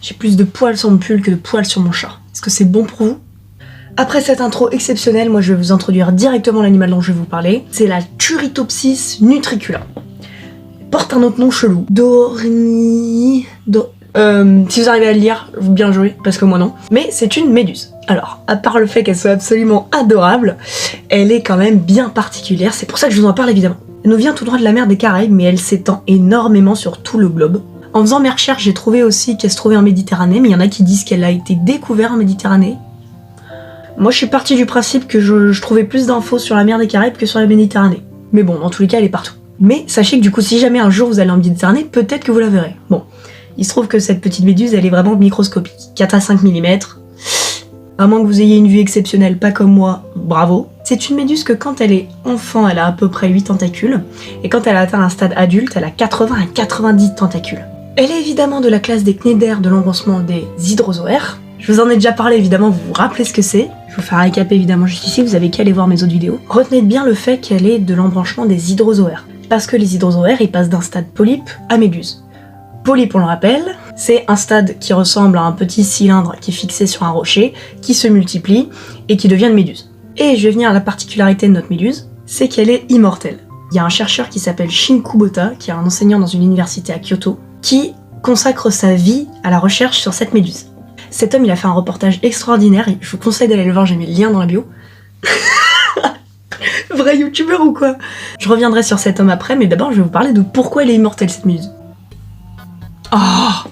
J'ai plus de poils sur mon pull que de poils sur mon chat. Est-ce que c'est bon pour vous? Après cette intro exceptionnelle, moi je vais vous introduire directement l'animal dont je vais vous parler. C'est la Turritopsis nutricula. Porte un autre nom chelou. Si vous arrivez à le lire, bien joué, parce que moi non. Mais c'est une méduse. Alors, à part le fait qu'elle soit absolument adorable, elle est quand même bien particulière, c'est pour ça que je vous en parle évidemment. Elle nous vient tout droit de la mer des Caraïbes, mais elle s'étend énormément sur tout le globe. En faisant mes recherches, j'ai trouvé aussi qu'elle se trouvait en Méditerranée, mais il y en a qui disent qu'elle a été découverte en Méditerranée. Moi je suis partie du principe que je trouvais plus d'infos sur la mer des Caraïbes que sur la Méditerranée. Mais bon, dans tous les cas, elle est partout. Mais sachez que du coup, si jamais un jour vous allez en Méditerranée, peut-être que vous la verrez. Bon, il se trouve que cette petite méduse, elle est vraiment microscopique, 4 à 5 mm. À moins que vous ayez une vue exceptionnelle, pas comme moi, bravo. C'est une méduse que quand elle est enfant, elle a à peu près 8 tentacules, et quand elle a atteint un stade adulte, elle a 80 à 90 tentacules. Elle est évidemment de la classe des cnidaires de l'embranchement des hydrozoaires. Je vous en ai déjà parlé évidemment, vous vous rappelez ce que c'est. Je vous fais un récap évidemment juste ici, vous avez qu'à aller voir mes autres vidéos. Retenez bien le fait qu'elle est de l'embranchement des hydrozoaires, parce que les hydrozoaires, ils passent d'un stade polype à méduse. Polype, on le rappelle, c'est un stade qui ressemble à un petit cylindre qui est fixé sur un rocher, qui se multiplie et qui devient une méduse. Et je vais venir à la particularité de notre méduse, c'est qu'elle est immortelle. Il y a un chercheur qui s'appelle Shin Kubota, qui est un enseignant dans une université à Kyoto, qui consacre sa vie à la recherche sur cette méduse. Cet homme, il a fait un reportage extraordinaire, je vous conseille d'aller le voir, j'ai mis le lien dans la bio. Vrai youtubeur ou quoi? Je reviendrai sur cet homme après, mais d'abord je vais vous parler de pourquoi elle est immortelle cette méduse. Oh!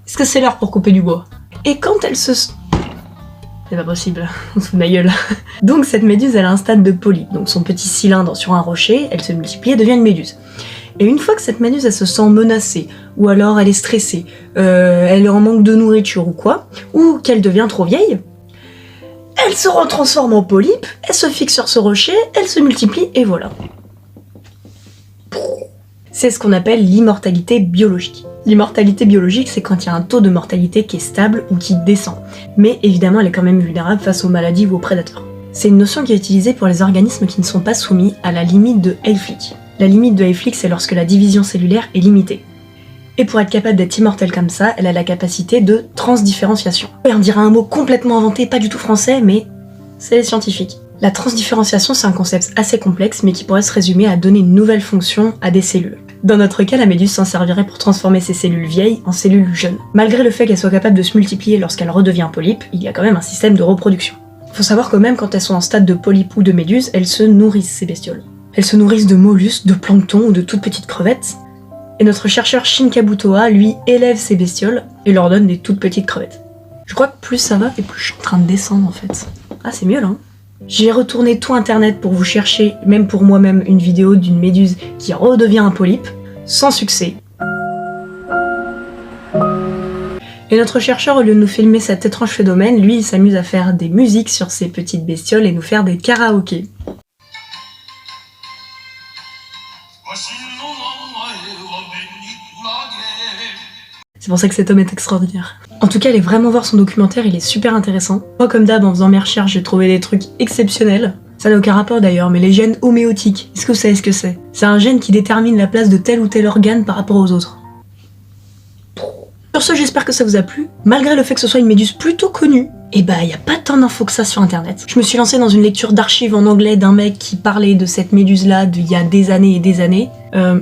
Est-ce que c'est l'heure pour couper du bois? Et quand elle se... C'est pas possible, on se fout de ma gueule. Donc cette méduse, elle a un stade de polype, donc son petit cylindre sur un rocher, elle se multiplie et devient une méduse. Et une fois que cette méduse, elle se sent menacée, ou alors elle est stressée, elle est en manque de nourriture ou quoi, ou qu'elle devient trop vieille, elle se retransforme en polype, elle se fixe sur ce rocher, elle se multiplie, et voilà. C'est ce qu'on appelle l'immortalité biologique. L'immortalité biologique, c'est quand il y a un taux de mortalité qui est stable ou qui descend. Mais évidemment, elle est quand même vulnérable face aux maladies ou aux prédateurs. C'est une notion qui est utilisée pour les organismes qui ne sont pas soumis à la limite de Hayflick. La limite de Hayflick, c'est lorsque la division cellulaire est limitée. Et pour être capable d'être immortelle comme ça, elle a la capacité de transdifférenciation. On dirait un mot complètement inventé, pas du tout français, mais c'est les scientifiques. La transdifférenciation, c'est un concept assez complexe, mais qui pourrait se résumer à donner une nouvelle fonction à des cellules. Dans notre cas, la méduse s'en servirait pour transformer ses cellules vieilles en cellules jeunes. Malgré le fait qu'elle soit capable de se multiplier lorsqu'elle redevient polype, il y a quand même un système de reproduction. Faut savoir que même quand elles sont en stade de polype ou de méduse, elles se nourrissent, ces bestioles. Elles se nourrissent de mollusques, de plancton ou de toutes petites crevettes. Et notre chercheur Shin Kabutoa, lui, élève ces bestioles et leur donne des toutes petites crevettes. Je crois que plus ça va et plus je suis en train de descendre en fait. Ah, c'est mieux là, hein. J'ai retourné tout internet pour vous chercher, même pour moi-même, une vidéo d'une méduse qui redevient un polype, sans succès. Et notre chercheur, au lieu de nous filmer cet étrange phénomène, lui, il s'amuse à faire des musiques sur ces petites bestioles et nous faire des karaokés. C'est pour ça que cet homme est extraordinaire. En tout cas, allez vraiment voir son documentaire, il est super intéressant. Moi, comme d'hab, en faisant mes recherches, j'ai trouvé des trucs exceptionnels. Ça n'a aucun rapport d'ailleurs, mais les gènes homéotiques, est-ce que vous savez ce que c'est? C'est un gène qui détermine la place de tel ou tel organe par rapport aux autres. Sur ce, j'espère que ça vous a plu. Malgré le fait que ce soit une méduse plutôt connue, et bah y a pas tant d'infos que ça sur internet. Je me suis lancée dans une lecture d'archives en anglais d'un mec qui parlait de cette méduse là d'il y a des années et des années.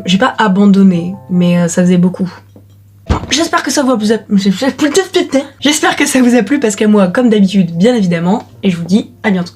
J'ai pas abandonné, mais ça faisait beaucoup. J'espère que ça vous a plu. J'espère que ça vous a plu parce qu'à moi, comme d'habitude, bien évidemment, et je vous dis à bientôt.